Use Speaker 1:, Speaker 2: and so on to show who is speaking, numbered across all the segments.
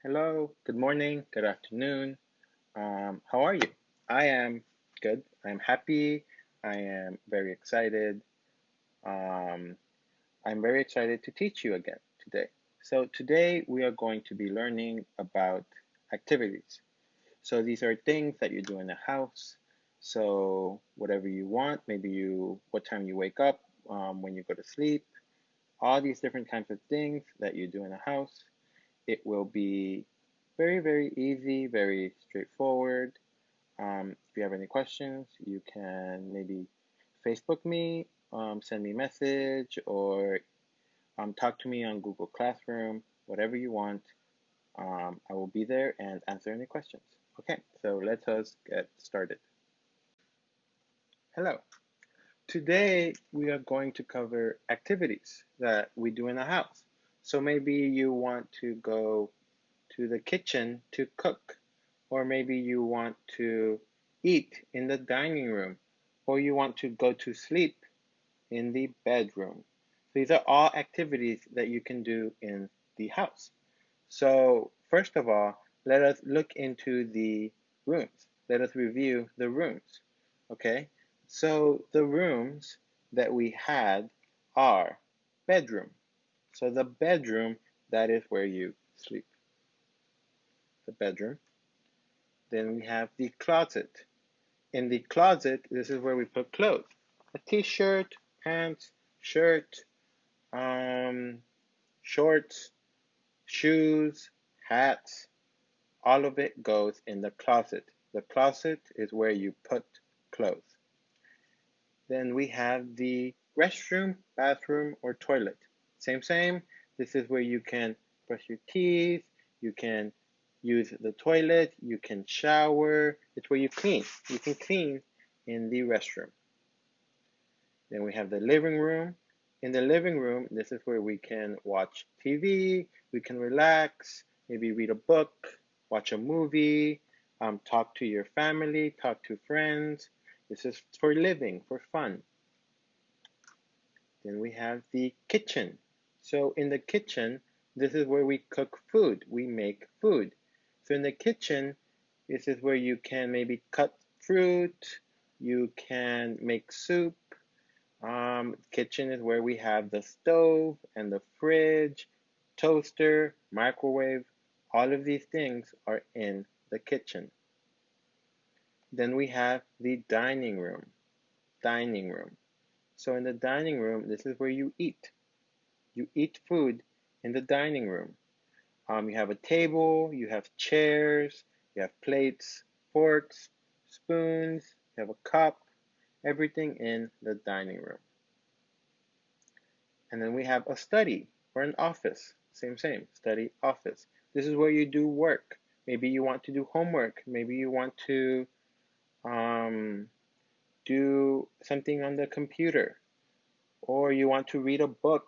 Speaker 1: Hello, good morning, good afternoon. How are you? I am good. I'm happy. I am very excited. Um, I'm very excited to teach you again today. So, today we are going to be learning about activities. So, these are things that you do in the house. So, whatever you want, what time you wake up, when you go to sleep, all these different kinds of things that you do in the house. It will be very, very easy, very straightforward. If you have any questions, you can maybe Facebook me, send me a message, or talk to me on Google Classroom, whatever you want. I will be there and answer any questions. Okay, so let us get started. Hello. Today we are going to cover activities that we do in the house. So maybe you want to go to the kitchen to cook, or maybe you want to eat in the dining room, or you want to go to sleep in the bedroom. These are all activities that you can do in the house. So, first of all, let us look into the rooms. Let us review the rooms. Okay? So, the rooms that we had are bedroom. So, the bedroom, that is where you sleep. The bedroom. Then we have the closet. In the closet, this is where we put clothes. A t-shirt, pants, shirt, um, shorts, shoes, hats, all of it goes in the closet. The closet is where you put clothes. Then we have the restroom, bathroom, or toilet. Same. This is where you can brush your teeth, you can use the toilet, you can shower. It's where you clean. You can clean in the restroom. Then we have the living room. In the living room, this is where we can watch TV, we can relax, maybe read a book, watch a movie, talk to your family, talk to friends. This is for living, for fun. Then we have the kitchen. So in the kitchen, this is where we cook food, we make food. So in the kitchen, this is where you can maybe cut fruit, you can make soup. Kitchen is where we have the stove and the fridge, toaster, microwave. All of these things are in the kitchen. Then we have the dining room. Dining room. So in the dining room, this is where you eat. You eat food in the dining room. You have a table, you have chairs, you have plates, forks, spoons, you have a cup, everything in the dining room. And then we have a study or an office. Same, study, office. This is where you do work. Maybe you want to do homework. Maybe you want to um, do something on the computer. Or you want to read a book,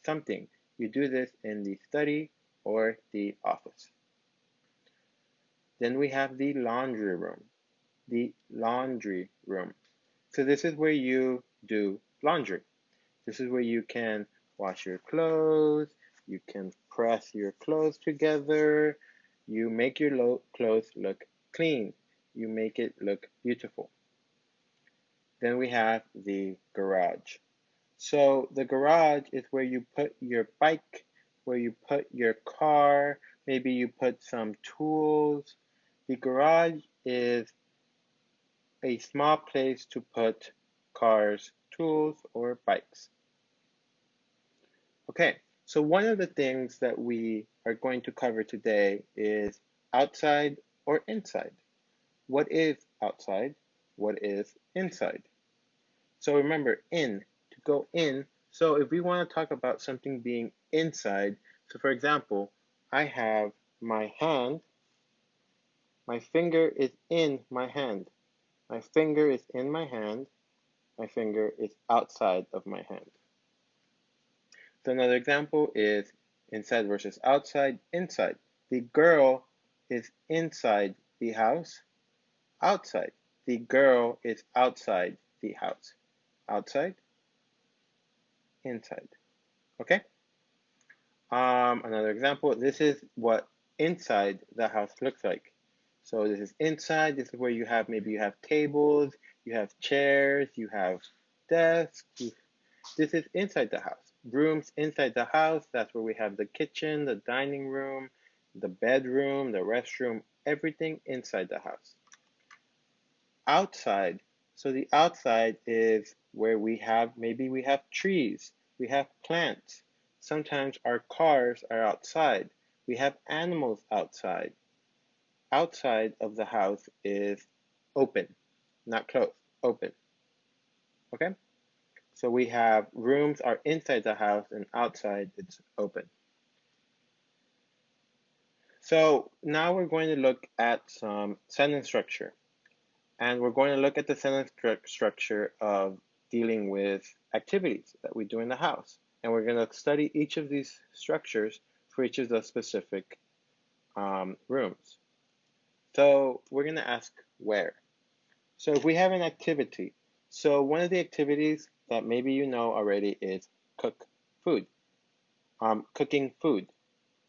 Speaker 1: something. You do this in the study or the office. Then we have the laundry room. The laundry room. So this is where you do laundry. This is where you can wash your clothes, you can press your clothes together, you make your clothes look clean, you make it look beautiful. Then we have the garage. So the garage is where you put your bike, where you put your car, maybe you put some tools. The garage is a small place to put cars, tools, or bikes. Okay, so one of the things that we are going to cover today is outside or inside. What is outside? What is inside? So remember, to go in. So if we want to talk about something being inside, so for example, I have my hand, my finger is in my hand. My finger is in my hand, my finger is outside of my hand. So another example is inside versus outside. Inside. The girl is inside the house. Outside. The girl is outside the house. Outside, inside. Okay? Another example. This is what inside the house looks like. So this is inside. This is where you have maybe you have tables, you have chairs, you have desks. This is inside the house. Rooms inside the house. That's where we have the kitchen, the dining room, the bedroom, the restroom, everything inside the house. Outside. So the outside is where we have maybe we have trees, we have plants. Sometimes our cars are outside. We have animals outside. Outside of the house is open, not closed, open. Okay? So we have rooms are inside the house and outside it's open. So now we're going to look at some sentence structure. And we're going to look at the sentence structure of dealing with activities that we do in the house. And we're going to study each of these structures for each of the specific rooms. So we're going to ask where. So if we have an activity, so one of the activities that maybe you know already is cook food. Cooking food.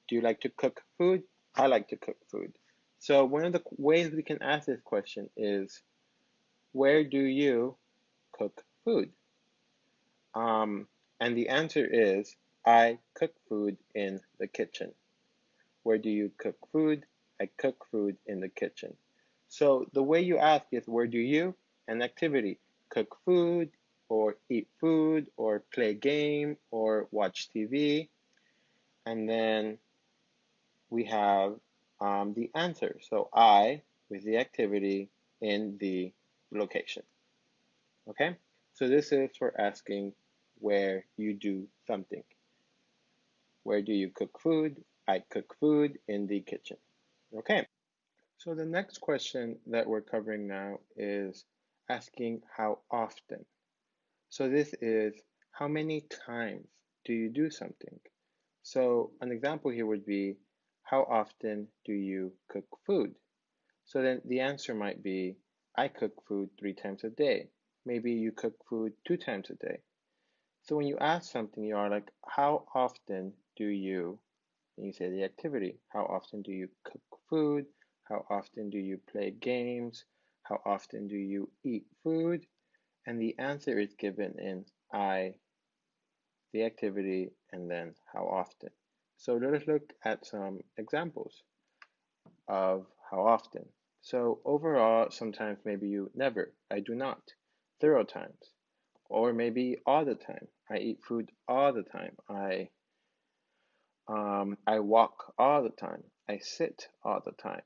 Speaker 1: Do you like to cook food? I like to cook food. So one of the ways we can ask this question is, where do you cook food? And the answer is, I cook food in the kitchen. Where do you cook food? I cook food in the kitchen. So the way you ask is, where do you? An activity. Cook food, or eat food, or play game, or watch TV. And then we have the answer. So I with the activity in the location. Okay? So this is for asking where you do something. Where do you cook food? I cook food in the kitchen. Okay? So the next question that we're covering now is asking how often. So this is how many times do you do something? So an example here would be, how often do you cook food? So then the answer might be, I cook food 3 times a day. Maybe you cook food 2 times a day. So when you ask something, you are like, how often do you, and you say the activity, how often do you cook food? How often do you play games? How often do you eat food? And the answer is given in I, the activity, and then how often. So let us look at some examples of how often. So overall, sometimes maybe you never, I do not, 0 times, or maybe all the time. I eat food all the time. I walk all the time. I sit all the time.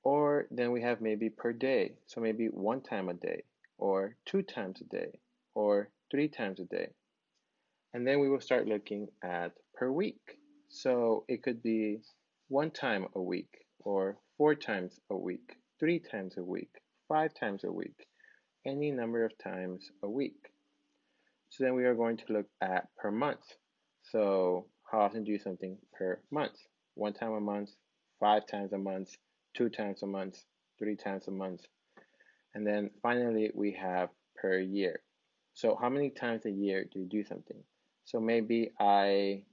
Speaker 1: Or then we have maybe per day. So maybe 1 time a day, or 2 times a day, or 3 times a day. And then we will start looking at per week. So it could be 1 time a week, or 4 times a week, 3 times a week, 5 times a week, any number of times a week. So then we are going to look at per month. So how often do you do something per month? 1 time a month, 5 times a month, 2 times a month, 3 times a month. And then finally we have per year. So how many times a year do you do something? So maybe I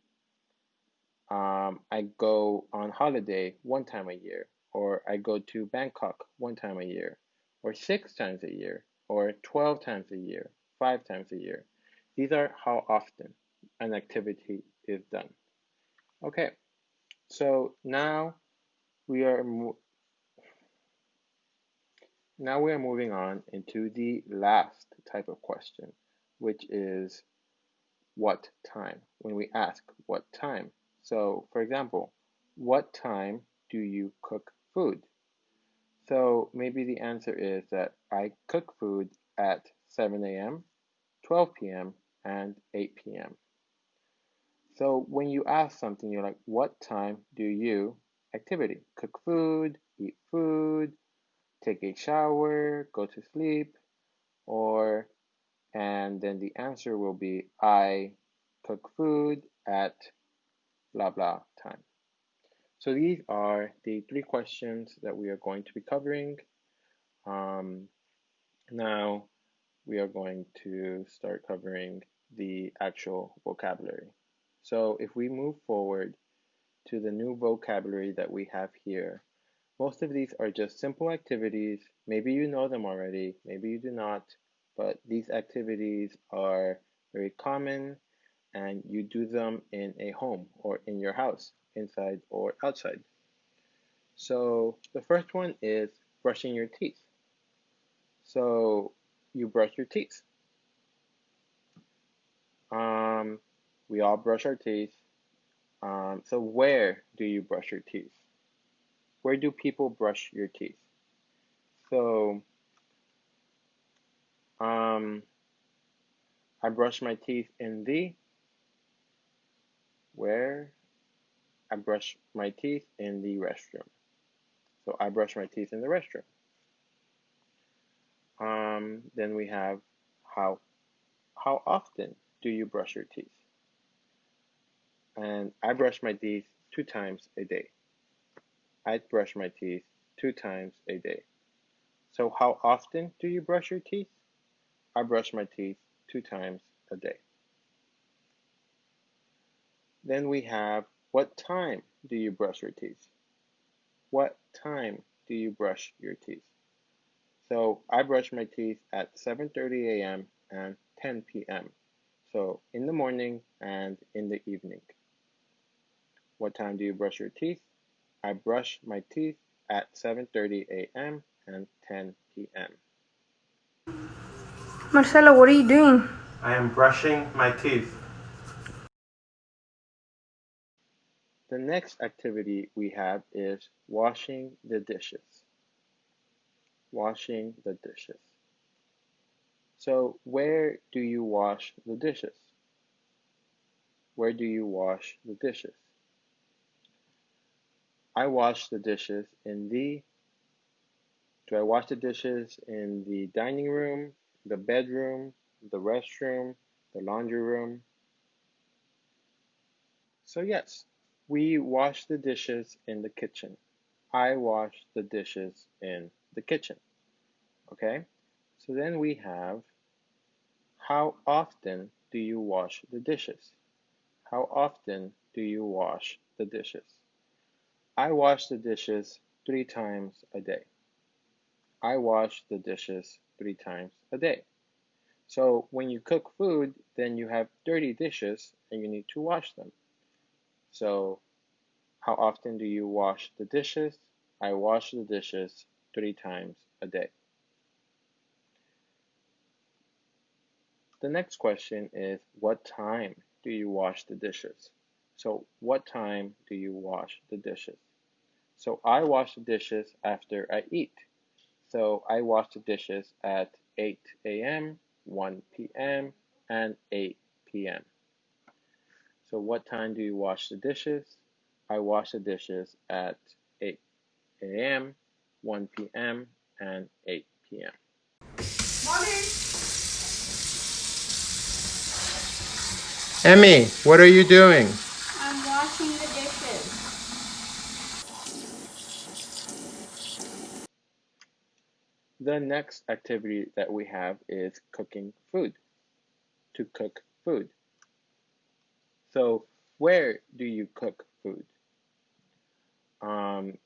Speaker 1: go on holiday 1 time a year, or I go to Bangkok 1 time a year, or 6 times a year, or 12 times a year, 5 times a year. These are how often an activity is done. Okay, so we are now we are moving on into the last type of question, which is what time, when we ask what time. So, for example, what time do you cook food? So maybe the answer is that I cook food at 7 a.m., 12 p.m., and 8 p.m. So when you ask something, you're like, what time do you activity? Cook food, eat food, take a shower, go to sleep, or, and then the answer will be, I cook food at blah blah time. So these are the 3 questions that we are going to be covering. Now we are going to start covering the actual vocabulary. So if we move forward to the new vocabulary that we have here. Most of these are just simple activities. Maybe you know them already, maybe you do not, but these activities are very common and you do them in a home or in your house, inside or outside. So the first one is brushing your teeth. So you brush your teeth. We all brush our teeth. So where do you brush your teeth? Where do people brush your teeth? So I brush my teeth in the where? I brush my teeth in the restroom. So I brush my teeth in the restroom. Then we have how often do you brush your teeth? And I brush my teeth 2 times a day. I brush my teeth 2 times a day. So how often do you brush your teeth? I brush my teeth 2 times a day. Then we have what time do you brush your teeth? What time do you brush your teeth? So I brush my teeth at 7:30 a.m. and 10 p.m. So in the morning and in the evening. What time do you brush your teeth? I brush my teeth at 7:30 a.m. and 10 p.m.
Speaker 2: Marcelo, what are you doing?
Speaker 1: I am brushing my teeth. The next activity we have is washing the dishes. Washing the dishes. So where do you wash the dishes? Where do you wash the dishes? I wash the dishes in the Do I wash the dishes in the dining room, the bedroom, the restroom, the laundry room? So yes, we wash the dishes in the kitchen. I wash the dishes in the kitchen. Okay? So then we have how often do you wash the dishes? How often do you wash the dishes? I wash the dishes 3 times a day. I wash the dishes 3 times a day. So when you cook food, then you have dirty dishes and you need to wash them. So how often do you wash the dishes? I wash the dishes 3 times a day. The next question is what time do you wash the dishes? So what time do you wash the dishes? So I wash the dishes after I eat. So I wash the dishes at 8 a.m., 1 p.m., and 8 p.m. So what time do you wash the dishes? I wash the dishes at 8 a.m., 1 p.m., and 8 p.m.
Speaker 2: Mommy.
Speaker 1: Emmy, what are you doing?
Speaker 2: I'm washing the dishes.
Speaker 1: The next activity that we have is cooking food. To cook food. So where do you cook food? Um,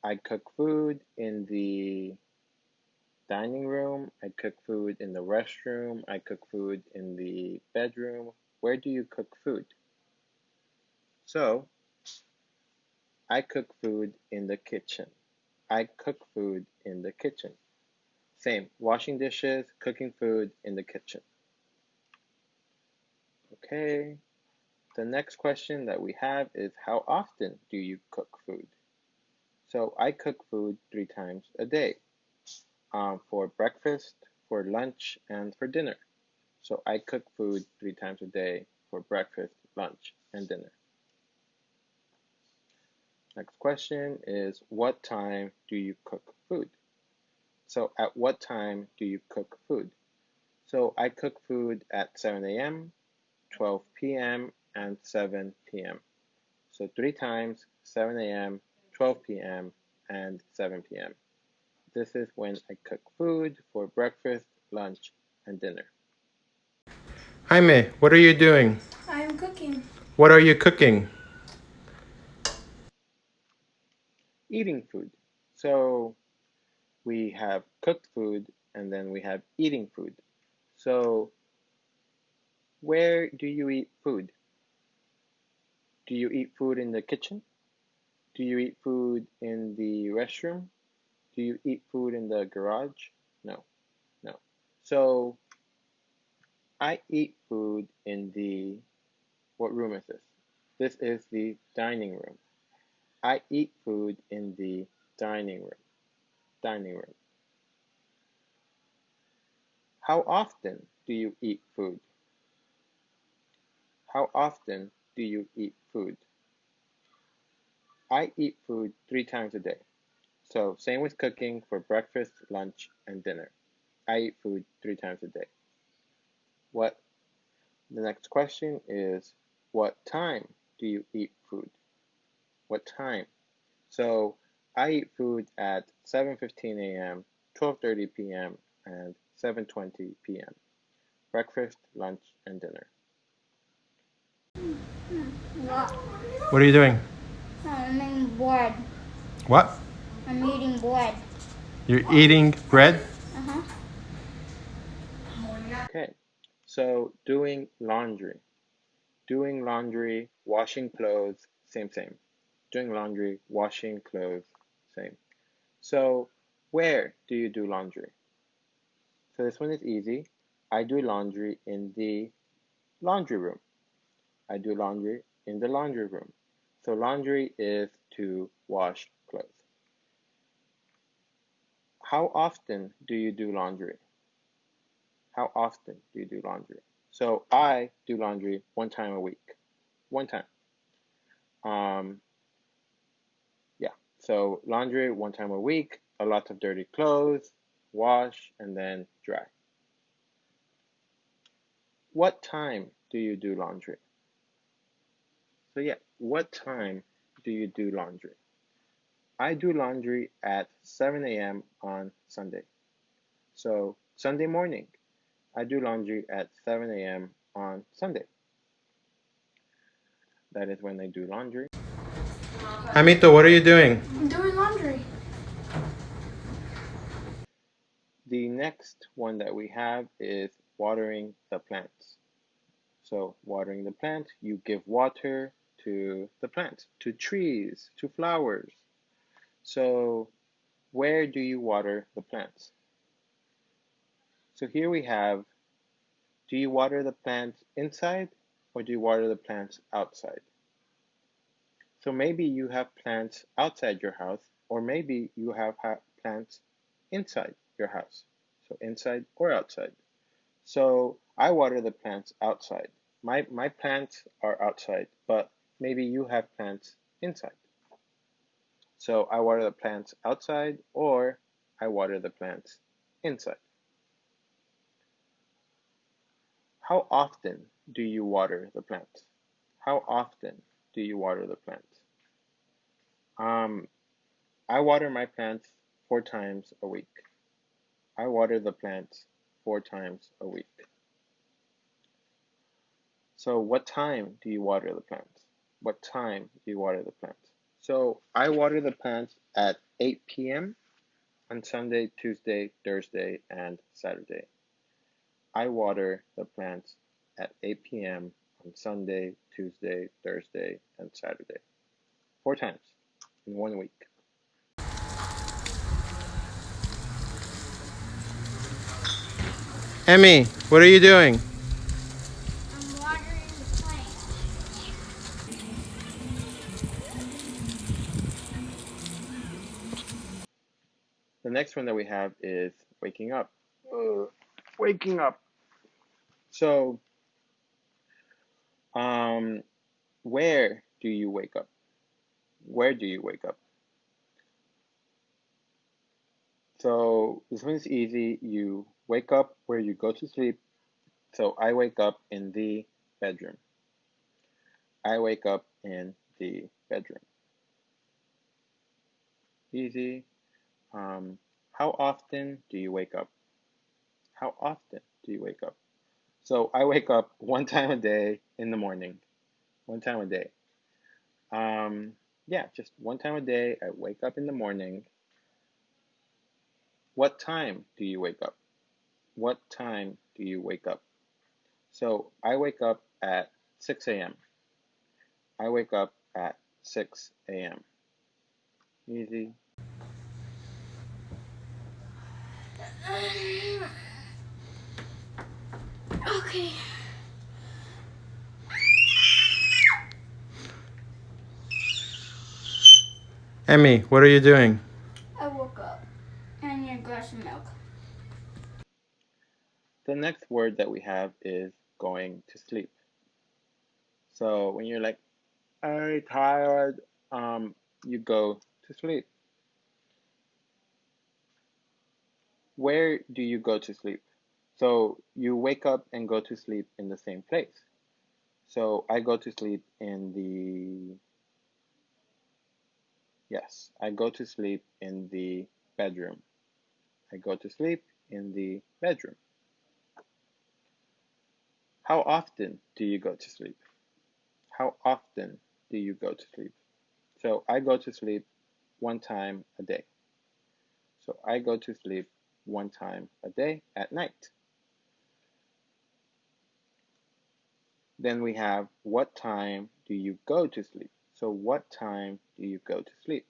Speaker 1: I cook food in the dining room. I cook food in the restroom. I cook food in the bedroom. Where do you cook food? So I cook food in the kitchen. I cook food in the kitchen. Same, washing dishes, cooking food in the kitchen. Okay, the next question that we have is how often do you cook food? So I cook food 3 times a day, for breakfast, for lunch, and for dinner. So I cook food 3 times a day for breakfast, lunch, and dinner. Next question is what time do you cook food? So at what time do you cook food? So I cook food at 7 a.m., 12 p.m., and 7 p.m. So 3 times, 7 a.m., 12 p.m., and 7 p.m. This is when I cook food for breakfast, lunch, and dinner. Jaime, what are you doing?
Speaker 2: I'm cooking.
Speaker 1: What are you cooking? eating food. So we have cooked food and then we have eating food. So where do you eat food? Do you eat food in the kitchen? Do you eat food in the restroom? Do you eat food in the garage? No, no. So I eat food in the, what room is this? This is the dining room. I eat food in the dining room. Dining room. How often do you eat food? How often do you eat food? I eat food 3 times a day. So same with cooking for breakfast, lunch, and dinner. I eat food 3 times a day. What The next question is, what time do you eat food? What time? So I eat food at 7:15 a.m., 12:30 p.m., and 7:20 p.m. Breakfast, lunch, and dinner.
Speaker 2: What?
Speaker 3: What are you doing?
Speaker 2: I'm eating bread.
Speaker 3: What?
Speaker 2: I'm eating bread.
Speaker 3: You're eating bread?
Speaker 2: Uh-huh.
Speaker 1: Okay, so doing laundry. Doing laundry, washing clothes, same. Doing laundry, washing clothes, same. So where do you do laundry? So this one is easy. I do laundry in the laundry room. I do laundry in the laundry room. So laundry is to wash clothes. How often do you do laundry? How often do you do laundry? So I do laundry 1 time a week. 1 time. Um, yeah. So laundry 1 time a week, a lot of dirty clothes, wash, and then dry. What time do you do laundry? So yeah, what time do you do laundry? I do laundry at 7 a.m. on Sunday. So Sunday morning, I do laundry at 7 a.m. on Sunday. That is when I do laundry.
Speaker 3: Amito, what are you doing?
Speaker 2: I'm doing laundry.
Speaker 1: The next one that we have is watering the plants. So watering the plants, you give water to the plants, to trees, to flowers. So where do you water the plants? So here we have, do you water the plants inside or do you water the plants outside? So maybe you have plants outside your house, or maybe you have plants inside your house. So inside or outside. So I water the plants outside. My plants are outside, but maybe you have plants inside. So I water the plants outside or I water the plants inside. How often do you water the plants? How often do you water the plants? Um, I water my plants 4 times a week. I water the plants 4 times a week. So what time do you water the plants? What time do you water the plants? So I water the plants at 8 p.m. on Sunday, Tuesday, Thursday, and Saturday. I water the plants at 8 p.m. on Sunday, Tuesday, Thursday, and Saturday. 4 times in 1 week.
Speaker 3: Emmy, what are you doing?
Speaker 2: I'm watering the plant.
Speaker 1: The next one that we have is waking up. Waking up. So, um, where do you wake up? Where do you wake up? So this one's easy. You wake up where you go to sleep. So I wake up in the bedroom. I wake up in the bedroom. Easy. Um, how often do you wake up? How often do you wake up? So I wake up 1 time a day in the morning. 1 time a day. Um, Yeah, just one time a day. I wake up in the morning. What time do you wake up? What time do you wake up? So I wake up at 6 a.m. I wake up at 6 a.m. Easy.
Speaker 2: Okay.
Speaker 3: Emmy, what are you doing?
Speaker 2: I woke up. I need a glass of milk.
Speaker 1: The next word that we have is going to sleep. So when you're like, I'm tired, you go to sleep. Where do you go to sleep? So you wake up and go to sleep in the same place. So I go to sleep in yes, I go to sleep in the bedroom. I go to sleep in the bedroom. How often do you go to sleep? How often do you go to sleep? So I go to sleep one time a day. So I go to sleep one time a day at night. Then we have what time do you go to sleep? So what time do you go to sleep?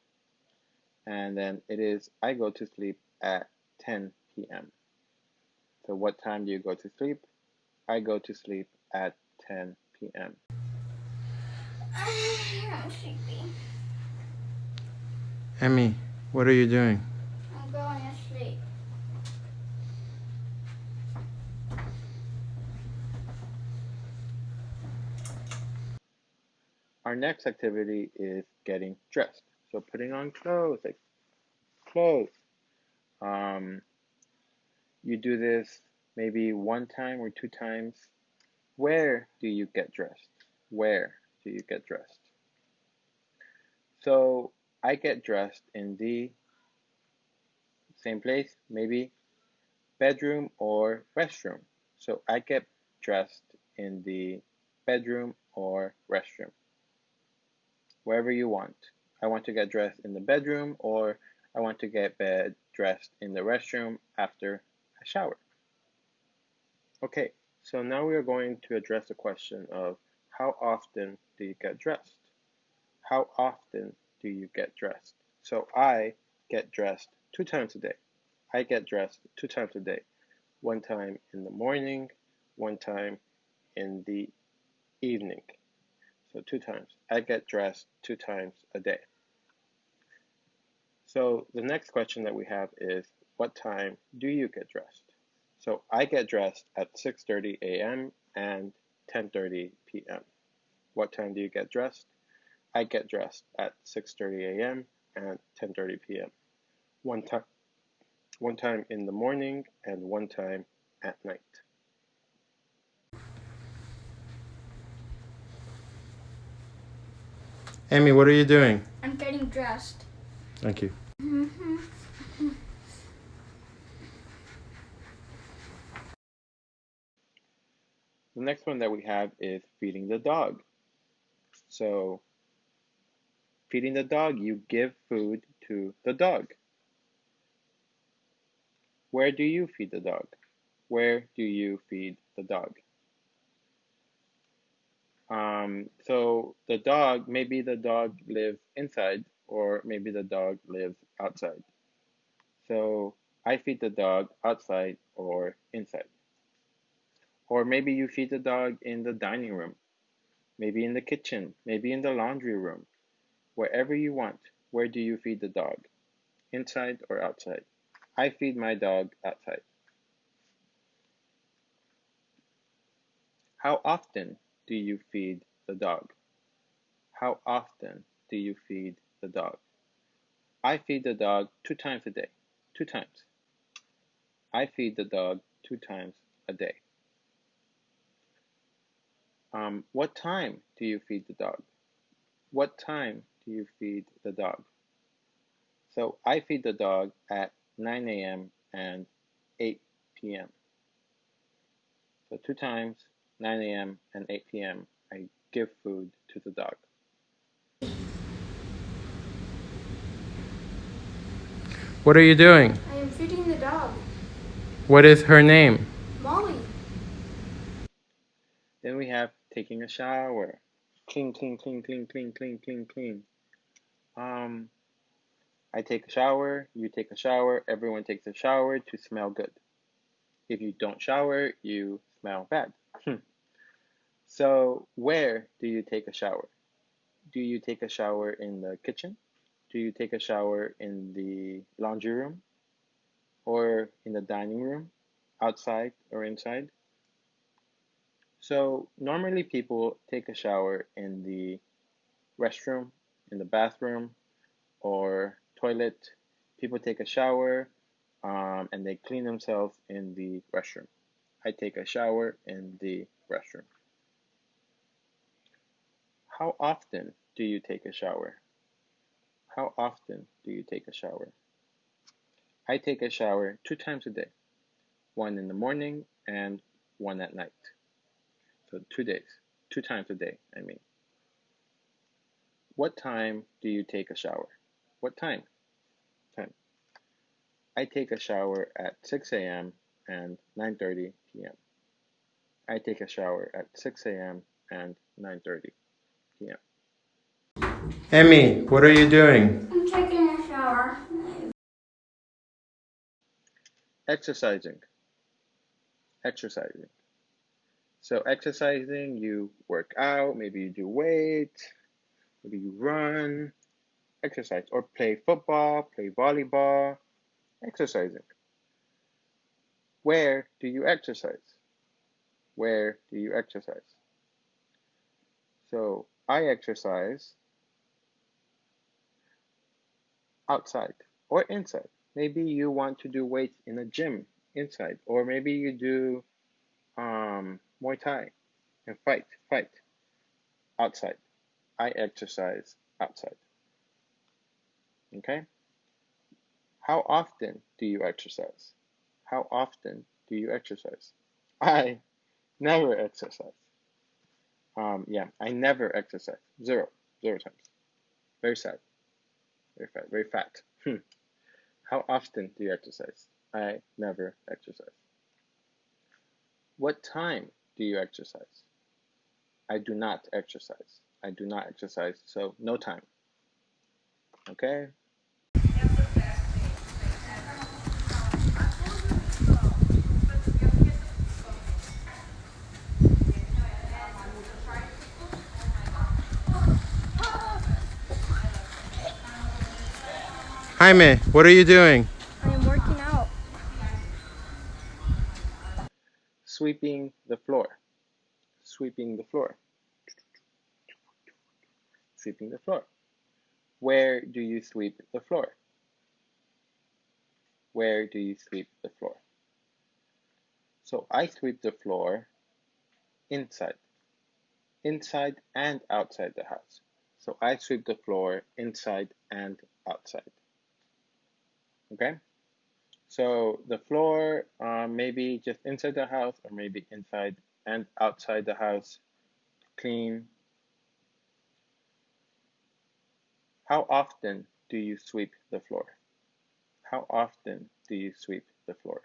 Speaker 1: And then it is I go to sleep at 10 p.m. So what time do you go to sleep? I go to sleep at 10 p.m.
Speaker 2: I'm sleepy.
Speaker 3: Emmy, what are you doing?
Speaker 2: I'm going to sleep.
Speaker 1: Our next activity is getting dressed. So putting on clothes, like clothes. Um, you do this maybe one time or two times. Where do you get dressed? Where do you get dressed? So I get dressed in the same place, maybe bedroom or restroom. So I get dressed in the bedroom or restroom, wherever you want. I want to get dressed in the bedroom, or I want to get dressed in the restroom after a shower. Okay, so now we are going to address the question of how often do you get dressed? How often do you get dressed? So I get dressed two times a day. I get dressed two times a day. One time in the morning, one time in the evening. So two times. I get dressed two times a day. So the next question that we have is, what time do you get dressed? So I get dressed at 6:30 a.m. and 10:30 p.m. What time do you get dressed? I get dressed at 6:30 a.m. and 10:30 p.m. One time in the morning and one time at night.
Speaker 3: Emmy, what are you doing?
Speaker 2: I'm getting dressed.
Speaker 3: Thank you.
Speaker 2: Mm-hmm.
Speaker 1: The next one that we have is feeding the dog. So feeding the dog, you give food to the dog. Where do you feed the dog? Where do you feed the dog? So the dog, maybe the dog lives inside, or maybe the dog lives outside. So I feed the dog outside or inside. Or maybe you feed the dog in the dining room, maybe in the kitchen, maybe in the laundry room, wherever you want. Where do you feed the dog? Inside or outside? I feed my dog outside. How often do you feed the dog? How often do you feed the dog? I feed the dog two times a day. Two times. I feed the dog two times a day. What time do you feed the dog? What time do you feed the dog? So I feed the dog at 9 a.m. and 8 p.m. So two times, 9 a.m. and 8 p.m. I give food to the dog.
Speaker 3: What are you doing?
Speaker 2: I am feeding the dog.
Speaker 3: What is her name?
Speaker 2: Molly.
Speaker 1: Then we have taking a shower. Clean, clean, clean, clean, clean, clean, clean, clean. I take a shower, you take a shower, everyone takes a shower to smell good. If you don't shower, you smell bad. So, where do you take a shower? Do you take a shower in the kitchen? Do you take a shower in the laundry room? Or in the dining room? Outside or inside? So, normally people take a shower in the restroom, in the bathroom, or toilet. People take a shower and they clean themselves in the restroom. I take a shower in the restroom. How often do you take a shower? How often do you take a shower? I take a shower 2 times a day, one in the morning and one at night. So 2 days, 2 times a day, I mean. What time do you take a shower? What time? Time. I take a shower at 6 a.m. and 9:30 p.m. I take a shower at 6 a.m. and 9:30 p.m.
Speaker 3: Emmy, what are you doing?
Speaker 2: I'm taking a shower.
Speaker 1: Exercising. Exercising. So exercising, you work out, maybe you do weight, maybe you run, exercise, or play football, play volleyball, exercising. Where do you exercise? Where do you exercise? So I exercise outside or inside. Maybe you want to do weights in a gym inside, or maybe you do Muay Thai and fight outside. I exercise outside. Okay? How often do you exercise? How often do you exercise? I never exercise. Yeah, I never exercise. Zero times. Very sad. Very fat. Very fat. How often do you exercise? I never exercise. What time do you exercise? I do not exercise. I do not exercise, so no time. Okay?
Speaker 3: Jaime, what are you doing?
Speaker 2: I am working out.
Speaker 1: Sweeping the floor. Sweeping the floor. Sweeping the floor. Where do you sweep the floor? Where do you sweep the floor? So I sweep the floor inside. Inside and outside the house. So I sweep the floor inside and outside. Okay? So the floor, maybe just inside the house or maybe inside and outside the house, clean. How often do you sweep the floor? How often do you sweep the floor?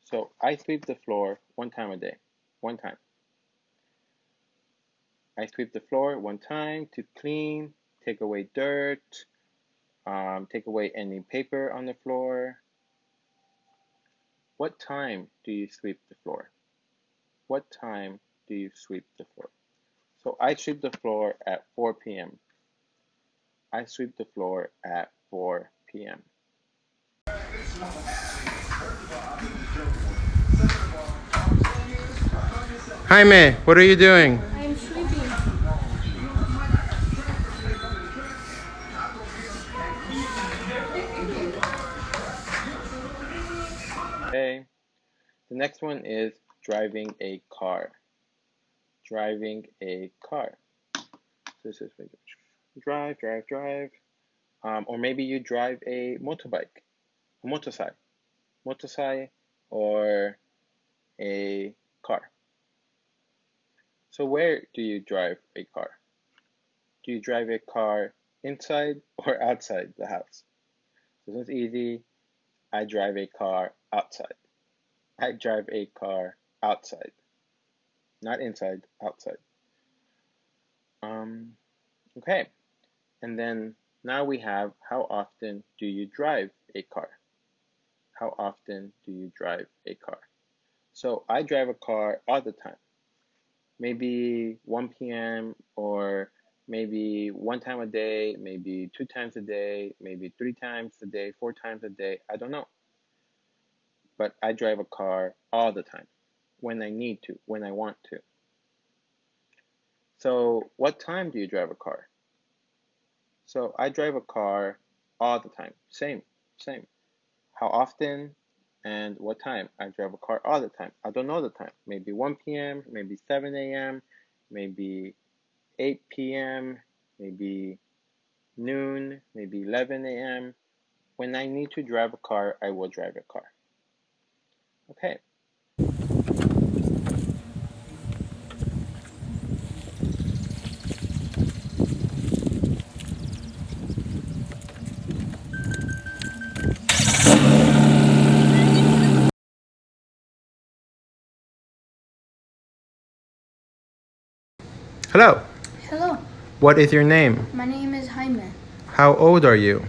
Speaker 1: So I sweep the floor 1 time a day. 1 time. I sweep the floor 1 time to clean, take away dirt, take away any paper on the floor. What time do you sweep the floor? What time do you sweep the floor? So I sweep the floor at 4 p.m. I sweep the floor at 4 p.m.
Speaker 3: Jaime, what are you doing?
Speaker 2: I am sweeping.
Speaker 1: Okay. The next one is driving a car. Driving a car. So this is drive, drive, drive. Or maybe you drive a motorbike, a motorcycle, or a car. So where do you drive a car? Do you drive a car inside or outside the house? This is easy. I drive a car outside. I drive a car outside. Not inside, outside. Um, okay. And then now we have how often do you drive a car? How often do you drive a car? So I drive a car all the time. Maybe 1 p.m. or maybe one time a day, maybe 2 times a day, maybe 3 times a day, 4 times a day. I don't know. But I drive a car all the time when I need to, when I want to. So what time do you drive a car? So I drive a car all the time. Same. How often and what time? I drive a car all the time. I don't know the time. Maybe 1 p.m., maybe 7 a.m., maybe 8 p.m., maybe noon, maybe 11 a.m. When I need to drive a car, I will drive a car. Okay.
Speaker 3: Hello.
Speaker 2: Hello,
Speaker 3: What is your name?
Speaker 2: my name is Jaime.
Speaker 3: How old are you?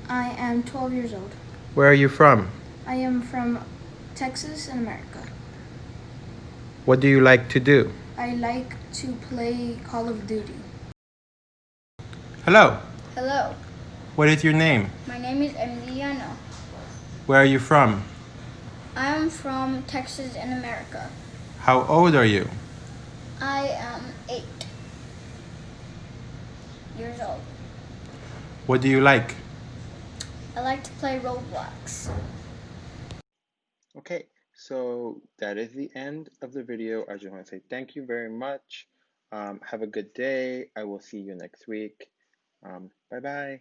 Speaker 2: I am 12 years old.
Speaker 3: Where are you from?
Speaker 2: I am from Texas in America.
Speaker 3: What do you like to do?
Speaker 2: I like to play Call of Duty.
Speaker 3: Hello.
Speaker 2: Hello,
Speaker 3: What is your name?
Speaker 2: my name is Emiliano.
Speaker 3: Where are you from?
Speaker 2: I am from Texas in America.
Speaker 3: How old are you?
Speaker 2: I am 8 years old.
Speaker 3: What do you like?
Speaker 2: I like to play Roblox.
Speaker 1: Okay. So that is the end of the video. I just want to say thank you very much. Have a good day. I will see you next week. Bye bye.